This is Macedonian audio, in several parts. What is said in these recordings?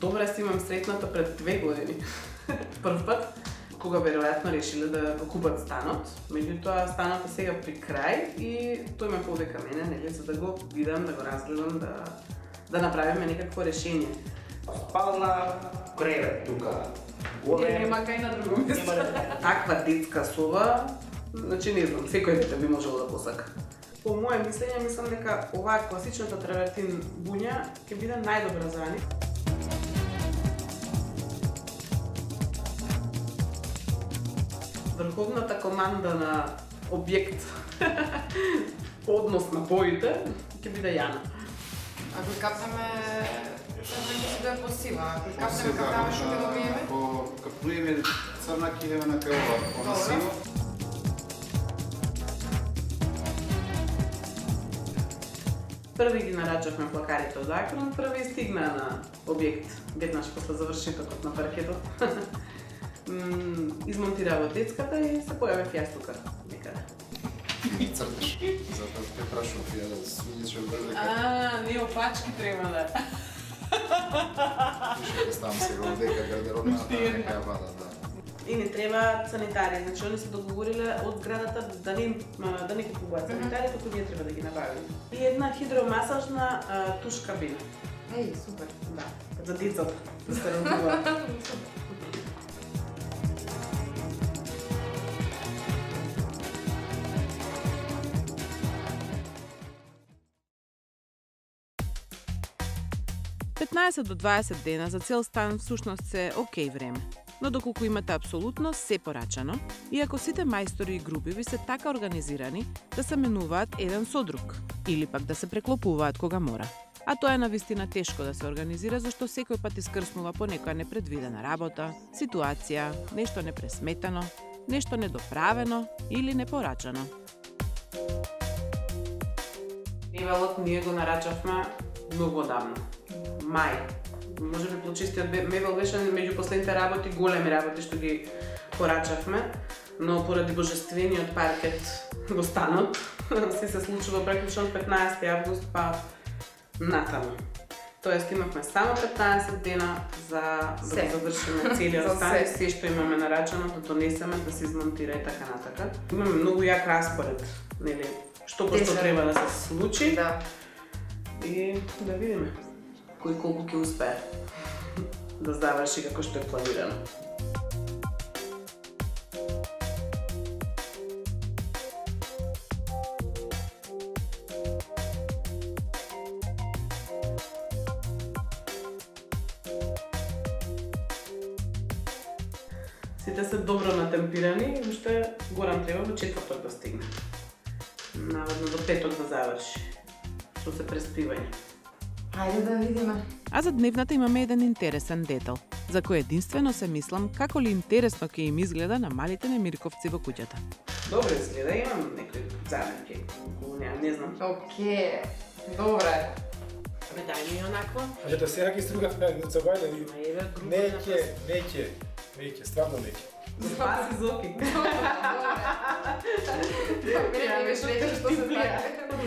Добре, си имам сретната пред 2 години. Прв пат, кога веројатно решиле да го купат станот. Меѓутоа, станот е сега при крај и тој ме повика мене, нели, за да го видам, да го разгледам, да направиме некакво решение. Спална кревет тука. Нема кај на друго место. Таква детска соба, значи не знам, секој дете би можело да посака. По моje мислење, мислам дека оваа класичната травертин буња ќе биде најдобра за нив. Врховната команда на објект, однос на боите, ќе биде Јана. Ако капнеме, ќе се да посива. Ако капнеме кафеаве, што ќе добиеме? Ако капнеме црна, ќе идеме на кафеава, на сиво. Први ги нарачавме плакарите од Акрон, први стигна на објект, веднаш после завршетокот на паркетот. Измонтирава детската и се појави јас тука некаде. И црташ. Затоа те прашував ја да смијеш од дека. Не опачки треба да. Ще ставам сега дека гардеробната нека вада, да. И не треба санитари, значи они се договориле од градата да не купуваат санитари, туку ние треба да ги набавиме. И една хидромасажна туш кабина. Еј, супер. Да, за децата да се разбуваат. 15 до 20 дена за цел стан всушност се окей време. Но доколку имате апсолутно се порачано, иако сите мајстори и групи ви се така организирани да се менуваат еден со друг, или пак да се преклопуваат кога мора. А тоа е навистина тешко да се организира, зашто секој пат искрснува по некоја непредвидена работа, ситуација, нешто непресметано, нешто недоправено или непорачано. Мевелот ние го нарачавме многу одамно. Мај. Може би плочистиот мебел беше меѓу последните работи, големи работи што ги порачавме, но поради божествениот паркет во станот се случува практично 15 август па натаму. Тоест имавме само 15 дена за да го завршиме целиот стан, се што имаме нарачано да донесеме, да се измонтира и така натака. Имаме многу јак распоред, нели, што треба да се случи. Да. И да видиме кој колку ќе успее да заврши како што е планирано. Сите се добро натемпирани и уште Горан треба во четврток да стигне. Наводно до петок да заврши. Што се преспивање. Хајде да видиме. А за дневната имаме еден интересен детал, за кој единствено се мислам како ли интересно ќе им изгледа на малите немирковци во куќата. Добро изгледа, имам некои заменки, не знам. Океј, добре. Ме дај ми онакво. А да сега ги стругавме од забајда и Еве група. неќе, стварно неќе. Спаси Зоки. Мене ми беше рече што се така.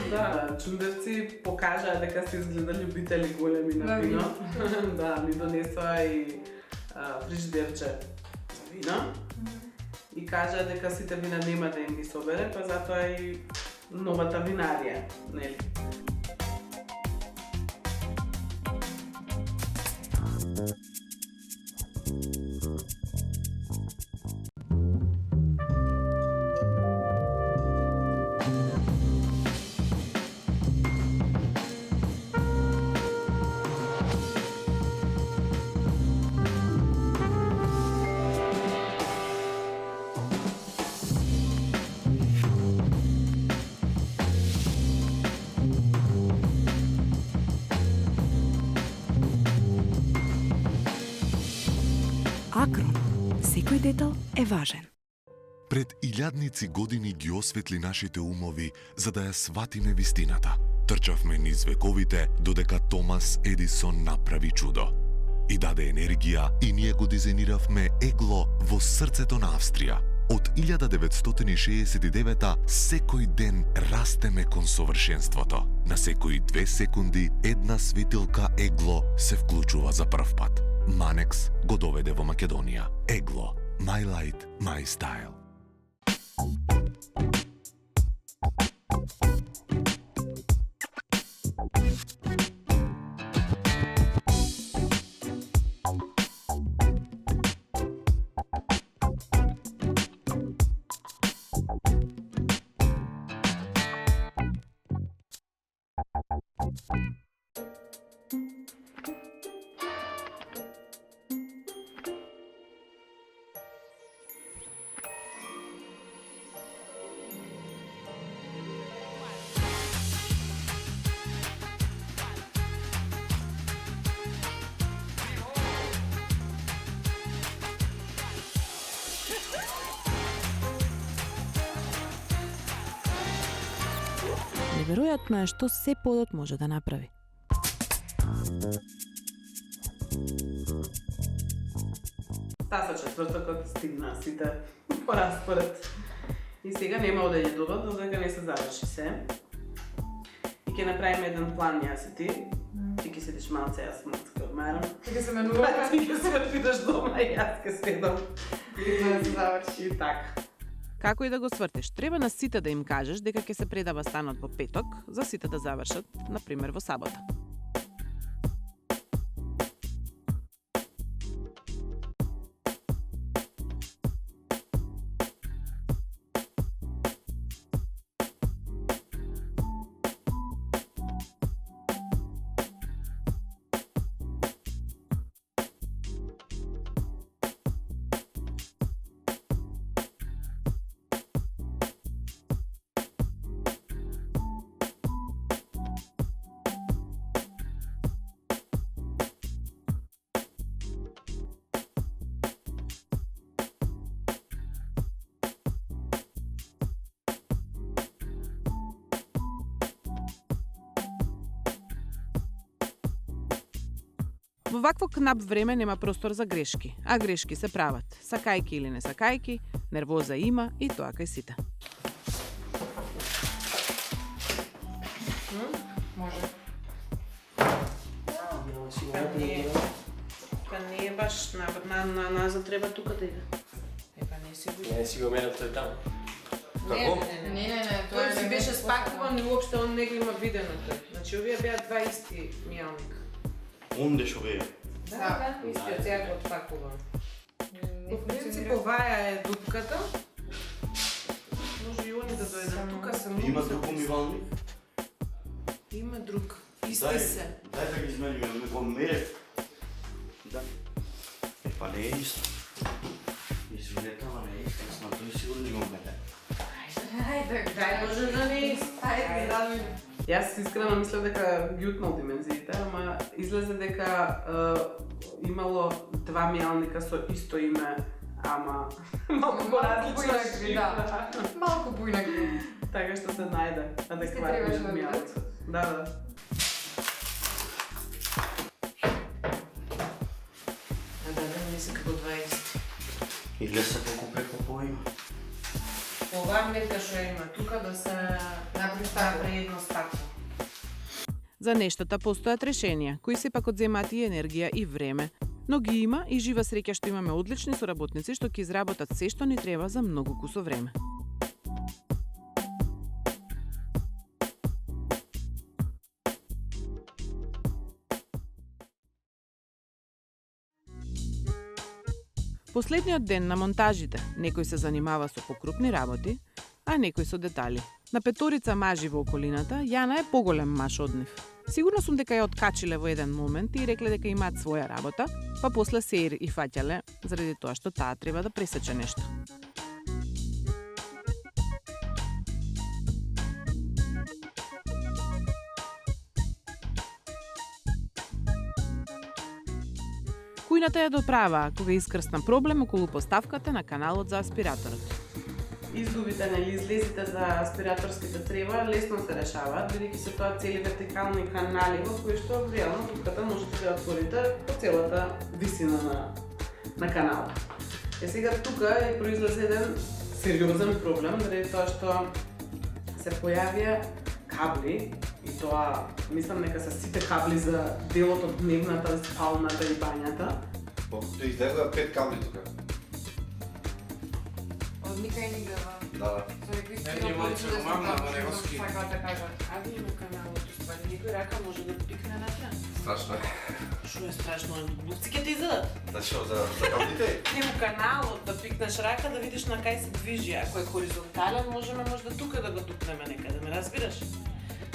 Да, чундевци покажаа дека се изгледа љубители големи на вино. Да, ми донесоа и фрижидерче за вино. И кажаа дека сите вина нема да им ги собере, па затоа и новата винарија, нели? Акрон. Секој детал е важен. Пред илјадници години ги осветли нашите умови за да ја сватиме вистината. Трчавме низ вековите додека Томас Едисон направи чудо. И даде енергија и ние го дизајниравме егло во срцето на Австрија. Од 1969 секој ден растеме кон совршенството. На секои 2 секунди една светилка егло се вклучува за прв пат. Манекс го доведе во Македонија. Егло. My light, my style. Неверојатно е што се подот може да направи. Таса четвртокот стигна сите по распоред. И сега нема оде јадуват, додека не се заврши се. И ќе направиме еден план јас и ти. Ти ќе седиш малце, јас малце ќе одмарам. Ти ќе се менуваме. Ти ќе се отидеш дома и јас ќе седам. И да се заврши. И така. Како и да го свртиш, треба на сите да им кажеш дека ќе се предава станот во петок, за сите да завршат, на пример во сабота. Во вакво кнап време нема простор за грешки, а грешки се прават, сакајки или не сакајки, нервоза има и тоа кај сите. Може. Па не е баш назад треба тука да иде. Епа не си го. Не си го менав тој таму. Како? Не, Тој си беше спакуван и уопште он не го има видено тој. Значи овие беа два исти мијалника. Онде шо беа? Да, истиот сега го отпакувам. Во принцип оваа е дупката. Може и они да дојдат тука се многу. Има друг умивалник? Има друг. Исти се. Дај да ги измениме, да ме го мере. Да. Епа не е исто. Извинете, ама не е исто. Јас на тој сигурно не го мере. Ајде, Дај може да не е исто. Ајде, да. Јас искрено мислев дека ги утнал димензиите, ама излезе дека имало два мијалника со исто име, ама малку поразлично поинакви, да. Малку поинакви. Така што се најде адекватниот да мијалник. Да. Да, не се како два исти. И гледа колку преклопова има. Ова млека што има тука да се направи едно стакло. За нештата постојат решенија, кои сепак одземаат и енергија и време. Но ги има и жива среќа што имаме одлични соработници што ќе изработат се што ни треба за многу кусо време. Последниот ден на монтажите, некој се занимава со покрупни работи, а некој со детали. На петорица мажи во околината, Јана е поголем маж од нив. Сигурно сум дека ја откачиле во еден момент и рекле дека имаат своја работа, па после се и фаќале, заради тоа што таа треба да пресече нешто. Кујната ја доправаа кога искрсна проблем околу поставката на каналот за аспираторот. Издувите или излезите за аспираторските трева лесно се решаваат, бидејќи се тоа цели вертикални канали во кои што реално трубката можете да отворите по целата висина на канала. Сега тука е произлезе еден сериозен проблем, заради тоа што се појавија кабли, и тоа мислам дека се сите кабли за делот од дневната, спалната и бањата, Колкото излезла 5 кабли тука. Од никај не гледа. Да. Со некои Не, малку се романна, ама не го ски. сакаат да кажат. А ви има каналот, ствари, некој рака може да пикне натре. Страшно е. Шо е страшно? Луци ќе ти изадат. Да шо, за каблите? Нему каналот да пикнеш рака да видиш на кај се движи. Ако е хоризонтален, можеме можда тука да го тупнеме некаде, ме разбираш?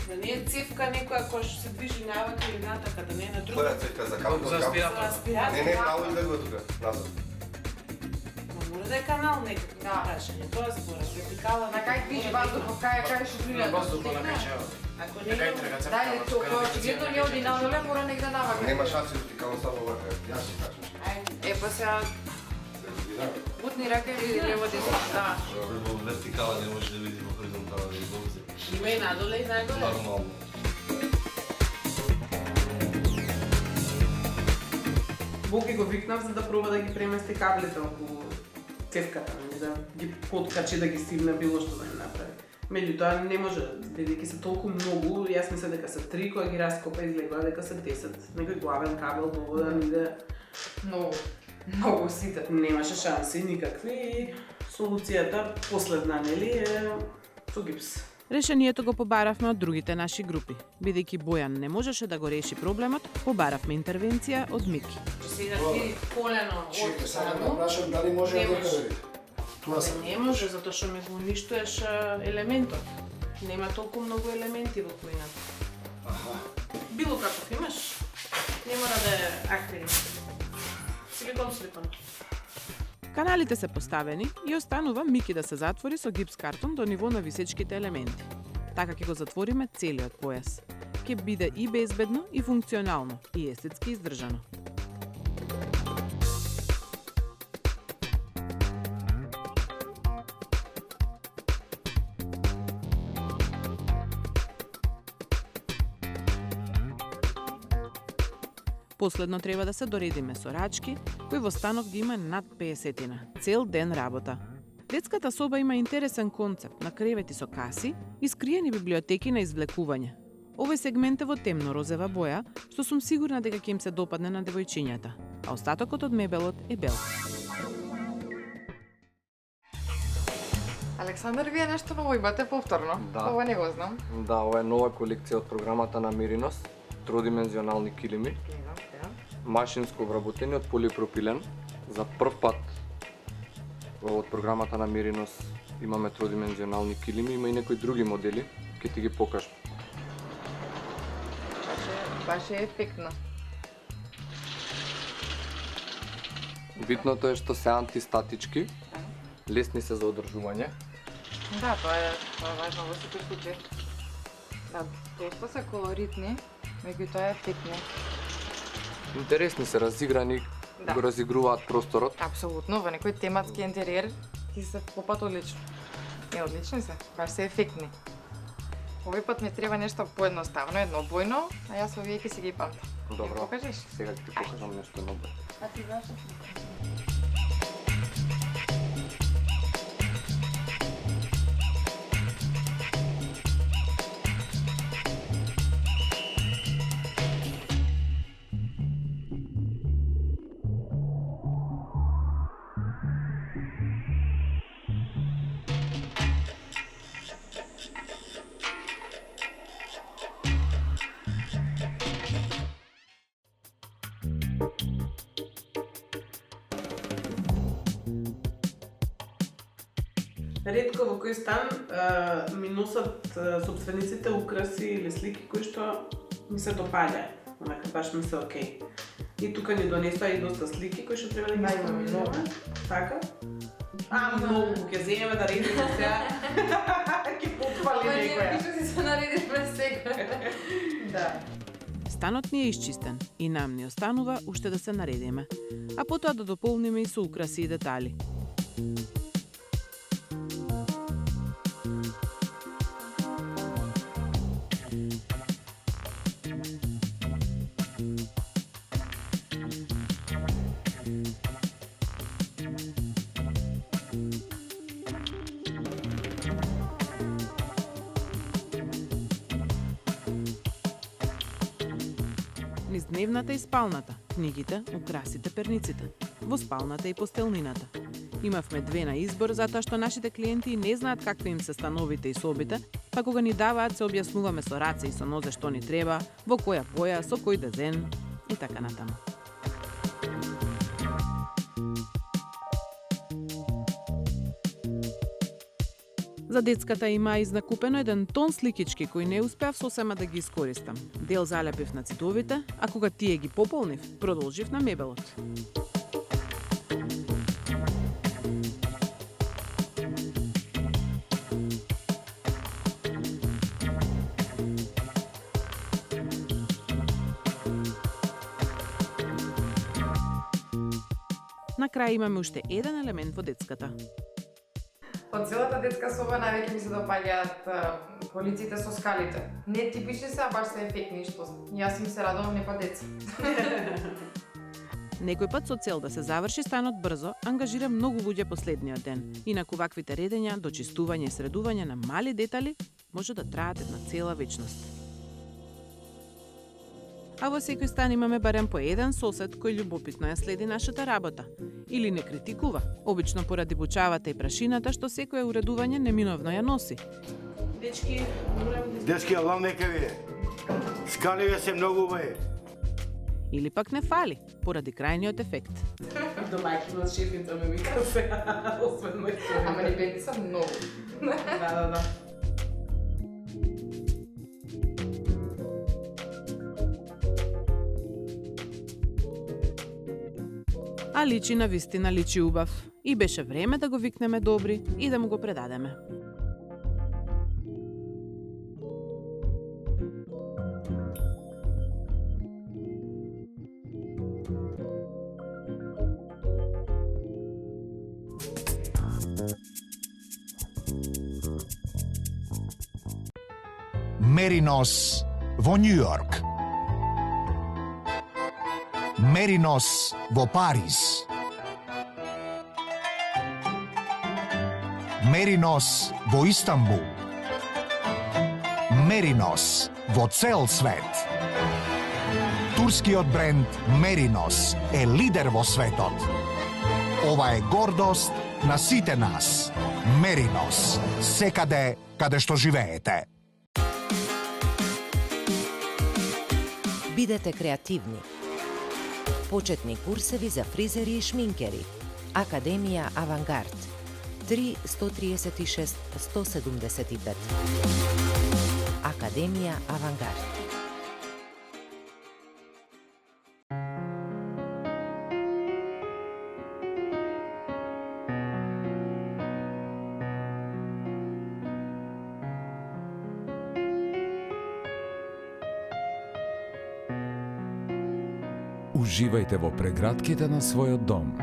Да не е цевка некоја која што се движи навака или натака, да не е на друга. Која цевка за кабли? За аспиратор. За аспиратор. Не, право излегува тука. Назад. Мора да е канал некако, Да. прашање. Тоа збора, вертикала. На кај движи воздухот, кај што На влија. воздухот на качава. Ако На не кај е треба Да, или тоа очигледно не оди надоле, мора негде навака. Нема шанси вертикално само вака. Јас ќе кажам. Е, па сега бутни рака или лево десно, да. Во вертикала не може да види во хоризонтала да излози. има и надоле и нагоре. Нормално. Боги го викнав за да проба да ги премести каблите околу цевката, нели, да ги подкачи, да ги стивне било што да ни направи. Меѓутоа не може, бидејќи се толку многу, јас мислам дека се 3, кога ги раскопа излегува дека се 10. Некој главен кабел доводен иде, Многу сите. немаше шанси никакви и солуцијата последна, нели, е со гипс. Решението го побаравме од другите наши групи. Бидејќи Бојан не можеше да го реши проблемот, побаравме интервенција од Мики. Сега ти колено Чекай, од сега да саду. прашам дали може Не да може. докаде. Тоа се. Не може, затоа што ме го уништуваш елементот. Нема толку многу елементи во кујната. Било каков имаш, не мора да е акрил. Силикон. Каналите се поставени и останува Мики да се затвори со гипс картон до ниво на висечките елементи. Така ќе го затвориме целиот појас. Ќе биде и безбедно, и функционално, и естетски издржано. Последно треба да се доредиме со рачки, кои во станок ги има над 50-тина. Цел ден работа. Детската соба има интересен концепт на кревети со каси и скриени библиотеки на извлекување. Овој сегмент е во темно розева боја, што сум сигурна дека ќе им се допадне на девојчињата, а остатокот од мебелот е бел. Александар, вие нешто ново имате повторно. Да. Ова не го знам. Да, ова е нова колекција од програмата на Миринос, тродимензионални килими, машинско вработени од полипропилен. За прв пат од програмата на Миринос имаме тродимензионални килими, има и некои други модели, ќе ти ги покажам. Баш е ефектно. Битното е што се антистатички, лесни се за одржување. Да, тоа е важно во секој случај. Да, доста се колоритни, меѓутоа ефектни. Интересни се, разиграни, Да. го разигруваат просторот. Апсолутно, во некој тематски интериер ти се попат одлично. Одлични се, баш се ефектни. Овој пат ми треба нешто поедноставно, еднобојно, а јас овие ќе си ги памтам. Добро. Ми покажеш? Сега ќе ти покажам нешто ново. А ти знаеш? Ретко во кој стан ми носат собствениците украси или слики кои што ми се допаѓа, онака баш ми се окей. И тука ни донесоа и доста слики кои што треба да ги споминуваме. Така? Многу ќе земеме да редиме сега. Ќе потвали некоја. Пише си се наредиш сега. Да. Станот ни е исчистен и нам ни останува уште да се наредиме, а потоа да дополниме и со украси и детали. Низ дневната и спалната, книгите, украсите, перниците, во спалната и постелнината. Имавме 2 на избор затоа што нашите клиенти не знаат какви им се становите и собите, па кога ни даваат се објаснуваме со раце и со нозе што ни треба, во која боја, со кој дизајн и така натаму. За детската има изнакупено 1 тон сликички кои не успеав сосема да ги искористам. Дел залепив на цитовите, а кога тие ги пополнив, продолжив на мебелот. На крај имаме уште еден елемент во детската. Од целата детска соба највеќе ми се допаѓаат полиците со скалите. Не типични се, а баш се ефектни, што јас им се радувам, не па деца. Некој пат со цел да се заврши станот брзо, ангажира многу луѓе последниот ден. Инаку ваквите редења, дочистување и средување на мали детали може да траат една цела вечност. А во секој стан имаме барем по еден сосед кој љубопитно ја следи нашата работа. Или не критикува, обично поради бучавата и прашината што секое уредување неминовно ја носи. Дечки, Дечки, алам нека ви е. Скаливе се многу убави. Или пак не фали, поради крајниот ефект. домаќинот, шефица ме вика се, освен мој сон. Ама не бедни са многу. Да. А личи на вистина личи убав. И беше време да го викнеме Добри и да му го предадеме. Меринос во Нью Йорк. Меринос во Париз. Меринос во Истанбул. Меринос во цел свет. Турскиот бренд Меринос е лидер во светот. Ова е гордост на сите нас. Меринос, секаде каде што живеете. Бидете креативни. Почетни курсеви за фризери и шминкери. Академија Авангард. 3 136 175. Академија Авангард. Уживајте во прегратките на својот дом.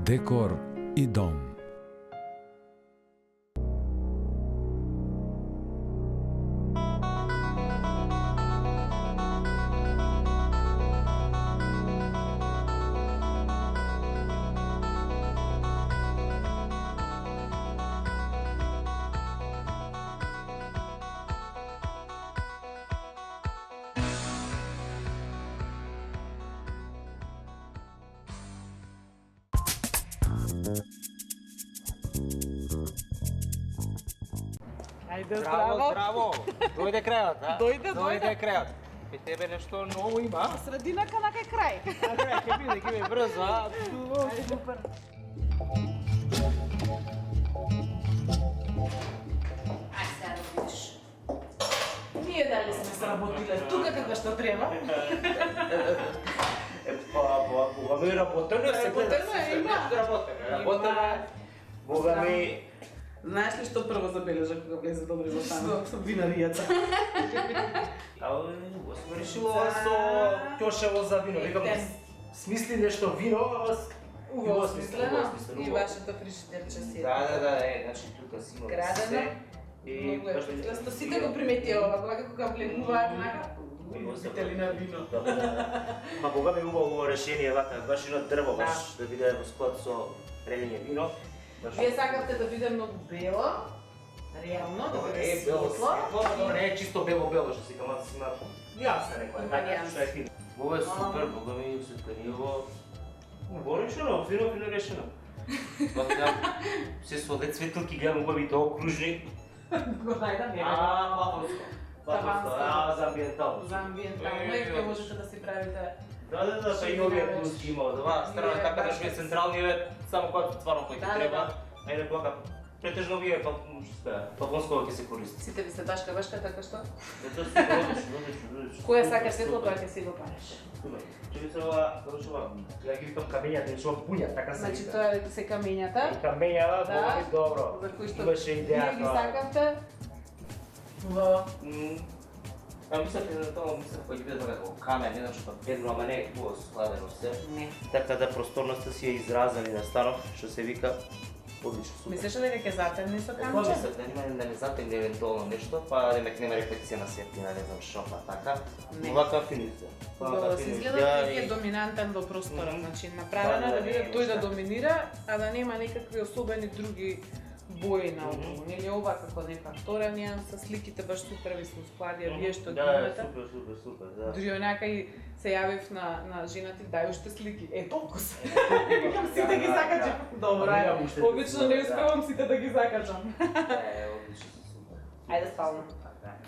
Декор и дом. Ајде, Здраво! Дојде крајот, а? Дојде. крајот. При тебе нешто ново има? Срединака на кај крај. А крај, ќе биде брзо, а? Супер. Ај сега да видиш. Ние дали сме сработиле тука како што треба. Бога ми работено е, работено е. Бога ми... Знаеш ли што прво забележа кога влезе Добри во станот? Со винаријата. Го сме решило со ќошево за вино. Викам, смисли нешто вино, ама Убаво смислено. И вашето фрижидерче си е. Да, значи тука си има градено. И Просто сите го приметија ова, кога влегуваат нака. Любители на вино. Ма кога ми убаво решение вака, баш едно дрво, баш да биде во склад со редење вино. Вие сакавте да биде многу бело, реално, да биде светло. Не е чисто бело-бело, што си камат си има нијанса некоја. Има нијанса. Ова е супер, бога ми светканиво. Горешено, фино решено. Се своде цветилки, гледам убавите окружни. Го најдам ја. Пафонско, за амбиентално. За амбиентално и ќе можете да си правите. Да, па и новиот плюс има од ова страна, така да што е централниот, само когато стварно кој ти треба. Ајде блага. Претежно вие Пафонско ќе се користи. Сите ви се башка, така што? Ето супер, одлично. Која сакаш светло, тоа ќе си го пареш. Чули се ова, ја ги викам камењата, не што пуња, така се Значи тоа се камењата. И камењата, да, е добро. За кои што имаше идеја. Вие ги сакавте во мислете за тоа, кој ќе биде како камен, не што бедно, ама не е хубаво складено се. Не. Така да просторноста си е изразена и на станов, што се вика одлично супер. Мислеше дека ќе затемни со камче? Тоа мислев, да не затемни евентуално нешто, па да нема рефлексија на светлина, не знам што, па така. Овака финизија. Се изгледа дека е доминантен во просторот, значи направено да биде тој да доминира, а да нема никакви особени други бои наоколу. Нели ова како нека втора нијанса, сликите баш супер ви се складија, вие што ги имате. Да, супер, да. Дури онака и се јавив на женати, дај уште слики. Е, толку се. Викам сите ги закачам. Добро е. Обично не успевам сите да ги закачам. Одлично супер. Ајде спално.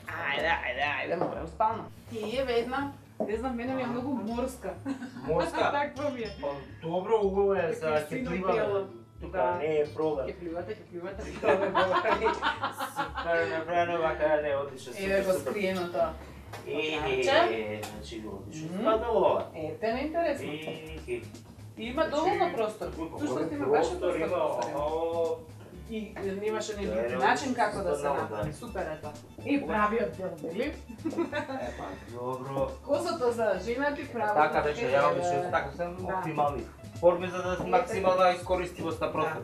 Ајде, морам спално. И е ведна. Не знам, мене ми е многу морска. Морска? Таква ми е. Добро, убаво е за ќе пливаме. Тука не е проблем. Ќе пливате. Супер направено, вака не одлично. Еве го скриено тоа. Значи одлично. Спадало. Ете ме интересно. Има доволно простор. Всушност има баш простор. И немаше ни начин како да се направи. Супер е тоа. И правиот дел, нели? Добро. Косото за женати право. Така беше, ја обично така се оптимални форми за да максимална искористивост на простор.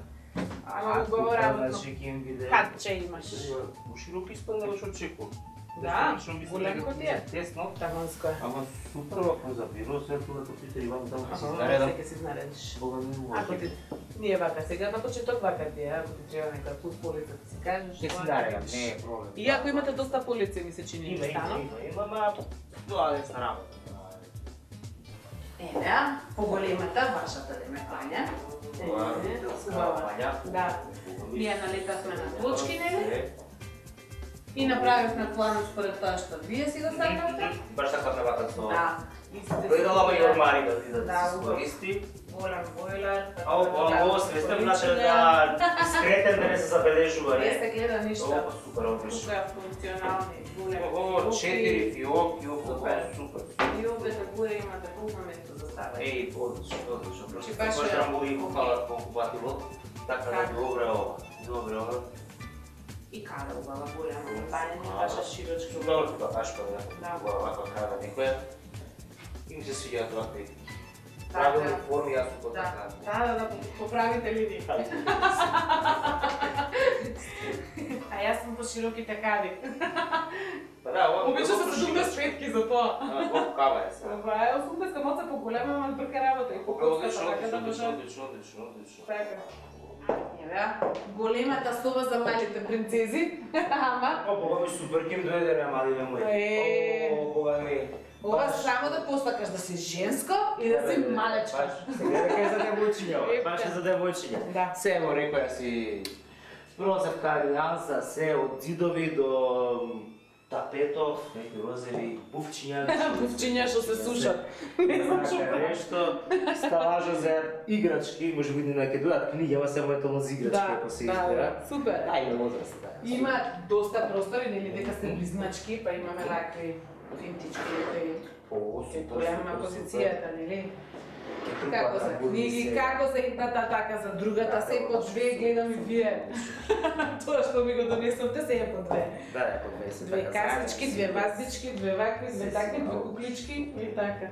Ама убаво работно. Значи ќе им биде. Хатче имаш. Широко испаднало што очекувам. Да, големко ти е. Тесно. Таманско е. Ама супер вако за бiro, се тоа да питали вам таму се изнаредам. Ќе се изнаредиш. Бога ми Ако ти ние вака сега на почеток вака ти е, ако ти треба нека пут полица да си кажеш. Ќе си наредам, не е проблем. И ако имате доста полици ми се чини Има, станов. има, ма тоа е работа. Еве, поголемата вашата деметања. Убава. Да. Ние налетавме на точки, нели? И направивме планот според тоа што вие си го сакавте. Баш така на вака со. Да. Дојдала и ормари да се користи. Голем бойлер. Ово свестен начин да скретен да не се забележува. Не се гледа ништо. Ово супер, одлично. Тука функционални големи. Ово 4 фиоки, супер. И овде горе имате пулно место за ставање. Еј, одлично. Значи баш е трамбули го фалат колку патило. Така да добре ова. Добре ова. И када убава голема компања, баша широчка. Добро тоа баш да вака када некоја. И ми се свиѓаат вакви правилни форми, јас сум така. Да, поправите линии. А јас сум по широките кади. Па да, ова обично се 75 за тоа. Колку кава е сега? Ова е 80 моца поголема, ама брка работа и по-коцката, така да може. Одлично. Така. Еве, големата соба за малите принцези. Ама Бога ми супер ким дојде на малите мои. Бога ми. Ова само да посакаш да си женско и да си малечка. Сега дека е за девојчиња, баш е за девојчиња. Да. Се во рекоја си прозевка алијанса, се од зидови до тапетов, некои розови бувчиња. Бувчиња што се сушат. Не знам што нешто. Сталажа за играчки, може би на ќе дојдат книги, ама се евентуално за играчки ако се избира. Да, супер. Ајде возраст. Има доста простори, нели дека сте близначки, па имаме вакви винтички, голема позицијата, нели? Како за книги, како за едната, така за другата, се по две, гледам и вие. Тоа што ми го донесовте, се е по две. Да, е по две се две касички, две ваздички, две вакви, две такви, две куклички и така.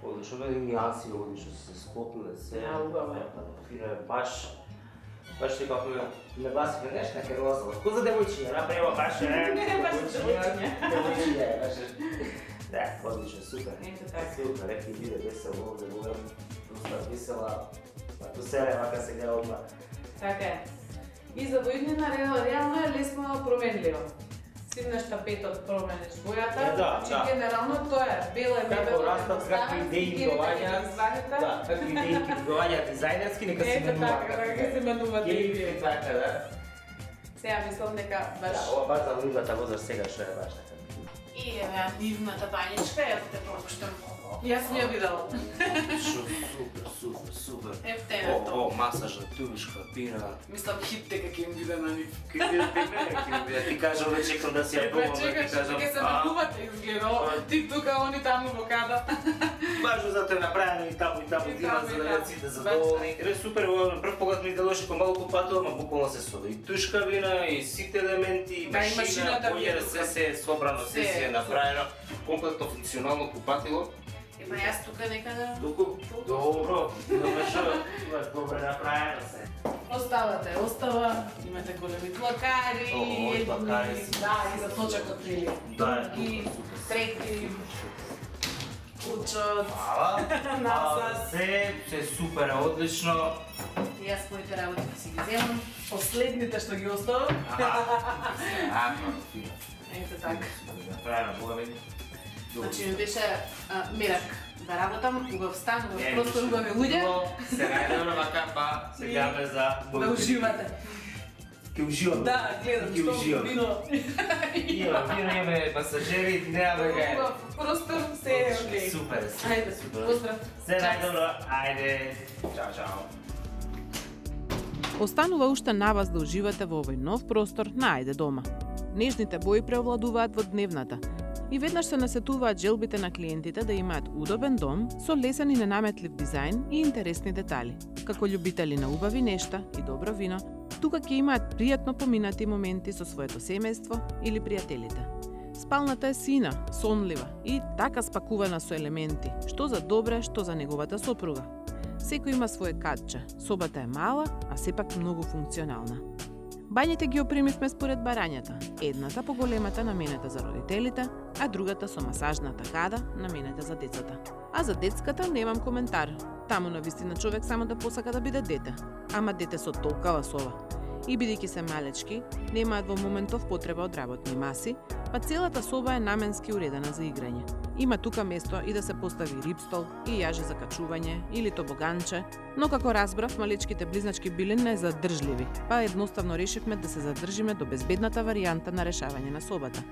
Одлично, нијанси, одлично се склопиле се. Да, убаво е. Фино е, баш ти како ме нагласивме нешто ке розово. Ко за девојчиња, напрева баш е. Не, баш за девојчиња. Девојчиња, баш е. Да, одлично, супер. Ето така. Супер, еки биде весело овде, Бога ми, доста весела атмосфера, вака сега одма. Така е. И за во иднина реално е лесно променливо. Сиднеш тапетот, промениш бојата, Да, значи да. генерално тоа е бела и Како растат, какви идеи доаѓаат, извадите. да, какви идеи ќе доаѓаат дизајнерски, нека се Ето така, дека се менуваат идеи. Така, да. Сега мислам дека баш... Да, ова баш за нивната возраст сега што е баш така. И еве нивната бањичка, јас те пропуштам. Јас не ја видела. Супер. Ефтенето. О, масажна тушка, пира. Мислам хит дека ќе им биде на нив. Ти кажам да чекам да си ја пробам, да ти кажам. Ќе се менувате изгледа, ти тука, они таму во када. Важно затоа е направено и таму дима за да сите задоволни. Е супер, прв поглед ми делоше помалку патува, ама буквално се соди. И тушка вина, и сите елементи, и Да, и машина, машината бојер, се е собрано, се е направено. Комплетно функционално купатило. Ема јас тука некада... Туку? Добро, имаш добре направено се. Остава, имате големи тлакари, О, тлакари си. да, и за точакот или. Да, И трети, учот, назад. Се супер, одлично. И јас моите работи си ги земам, последните што ги оставам. Ето така. Направено, благодарам. Значи ми беше мерак да работам, убав стан, убав простор, убави луѓе. Се најдобро вака, па сега ме за... Да уживате. Ке уживам. Да, гледам, Ке што уживам. вино. Имаме пасажери, немаме га. Убав простор, се е окей. Супер, Ајде, поздрав. Се најдобро, ајде. Чао, чао. Останува уште на вас да уживате во овој нов простор на Ајде дома. Нежните бои преовладуваат во дневната и веднаш се насетуваат желбите на клиентите да имаат удобен дом со лесен и ненаметлив дизајн и интересни детали. Како љубители на убави нешта и добро вино, тука ќе имаат пријатно поминати моменти со своето семејство или пријателите. Спалната е сина, сонлива и така спакувана со елементи, што за добре, што за неговата сопруга. Секој има свое катче, собата е мала, а сепак многу функционална. Бањите ги опремивме според барањата, едната поголемата наменета за родителите, а другата со масажната када наменета за децата. А за детската немам коментар, таму на вистина човек само да посака да биде дете, ама дете со толкава сова. И бидејќи се малечки, немаат во моментов потреба од работни маси, па целата соба е наменски уредена за играње. Има тука место и да се постави рипстол, и јаже за качување, или тобоганче, но како разбрав, малечките близначки биле незадржливи, па едноставно решивме да се задржиме до безбедната варијанта на решавање на собата.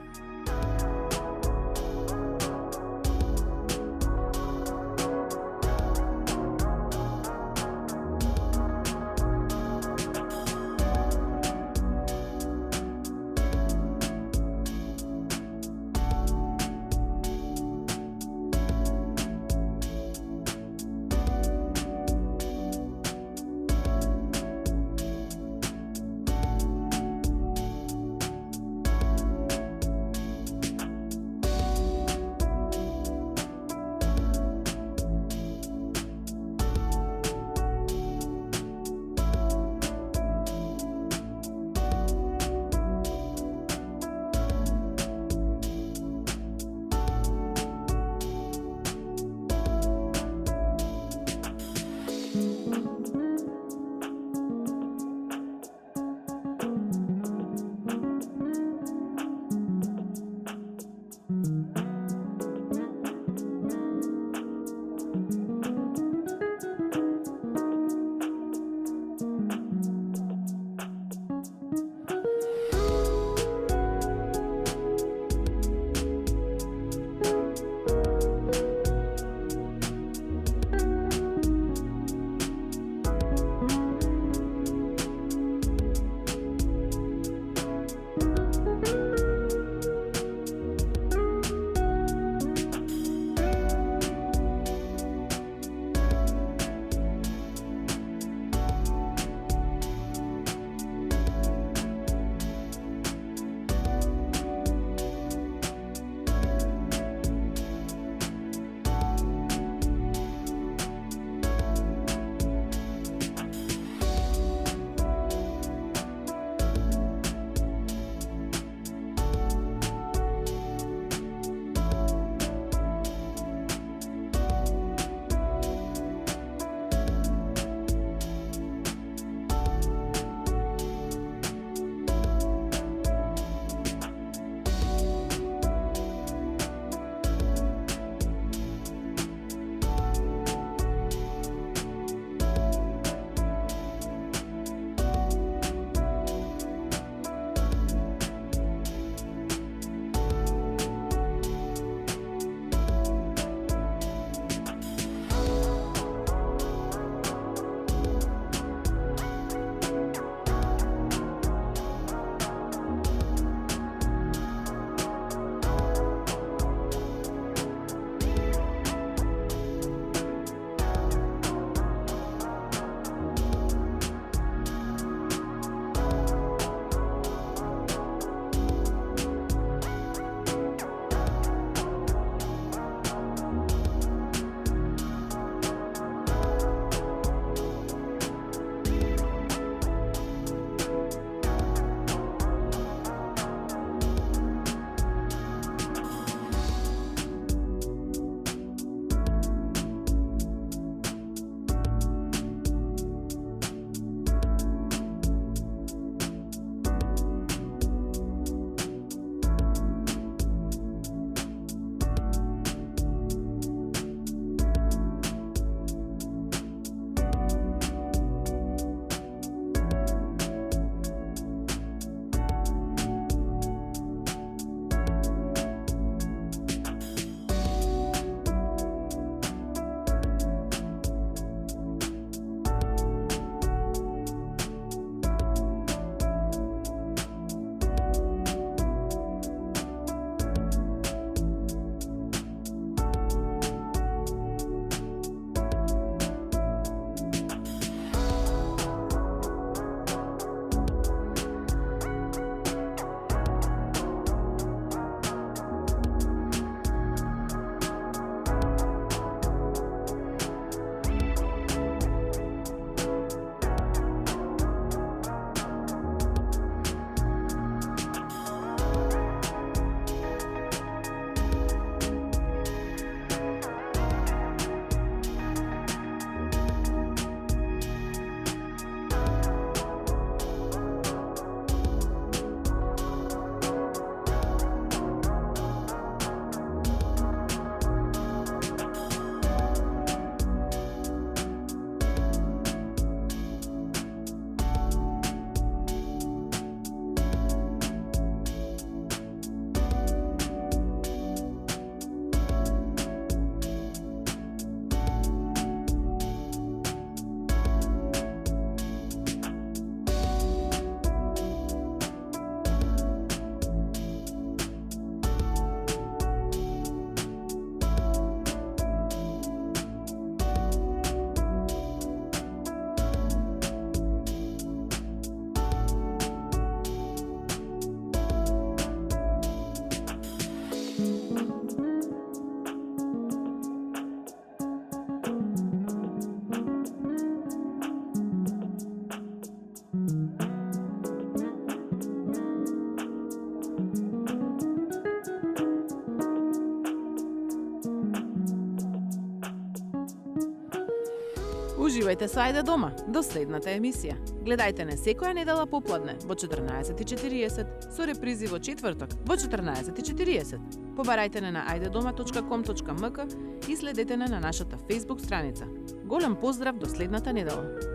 Уживајте со Ајде дома, до следната емисија. Гледајте не секоја недела попладне во 14:40, со репризи во четврток во 14:40. Побарајте не на ajdedoma.com.mk и следете не на нашата Facebook страница. Голем поздрав до следната недела.